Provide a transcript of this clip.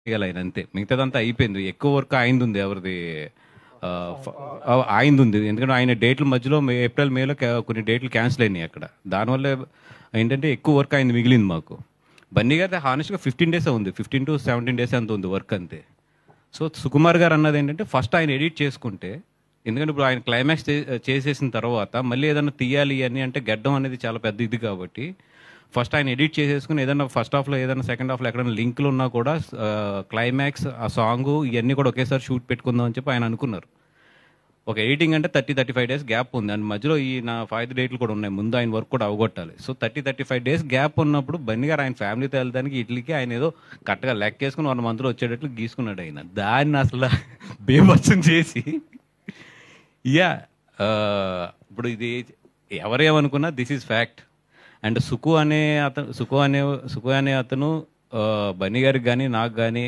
చేయాలి ఆయన అంతే. మిగతాదంతా అయిపోయింది. ఎక్కువ వర్క్ ఆయనది ఉంది. ఎవరిది ఆయనది ఉంది. ఎందుకంటే ఆయన డేట్ల మధ్యలో ఏప్రిల్ మేలో కొన్ని డేట్లు క్యాన్సిల్ అయినాయి అక్కడ. దానివల్ల ఏంటంటే ఎక్కువ వర్క్ అయింది మిగిలింది మాకు. బన్నీ గారి హానెస్ట్గా 15 డేస్ ఉంది, 15 to 17 డేస్ అంత ఉంది వర్క్ అంతే. సో సుకుమార్ గారు అన్నది ఏంటంటే ఫస్ట్ ఆయన ఎడిట్ చేసుకుంటే, ఎందుకంటే ఇప్పుడు ఆయన క్లైమాక్స్ చేసేసిన తర్వాత మళ్ళీ ఏదైనా తీయాలి అని అంటే గడ్డం అనేది చాలా పెద్ద ఇది కాబట్టి ఫస్ట్ ఆయన ఎడిట్ చేసేసుకుని ఏదైనా ఫస్ట్ హాఫ్లో ఏదైనా సెకండ్ హాఫ్లో ఎక్కడైనా లింకులు ఉన్నా కూడా క్లైమాక్స్ ఆ సాంగ్ ఇవన్నీ కూడా ఒకేసారి షూట్ పెట్టుకుందాం అని చెప్పి ఆయన అనుకున్నారు. ఒక ఎడిటింగ్ అంటే 30-35 డేస్ గ్యాప్ ఉంది అండ్ మధ్యలో ఈ నా 5 డేట్లు కూడా ఉన్నాయి. ముందు ఆయన వర్క్ కూడా అవగొట్టాలి. సో 30-35 డేస్ గ్యాప్ ఉన్నప్పుడు బన్నీ గారు ఆయన ఫ్యామిలీతో వెళ్ళడానికి ఇట్లీకి ఆయన ఏదో కరెక్ట్గా లెక్కేసుకుని 1 మంత్లో వచ్చేటట్లు గీసుకున్నాడు ఆయన. దాన్ని అసలు బేభత్సం చేసి యా ఇప్పుడు ఇది ఎవరేమనుకున్నా దిస్ ఈజ్ ఫ్యాక్ట్. అండ్ సుకు అనే అతను బన్నీ గారికి కానీ నాకు కానీ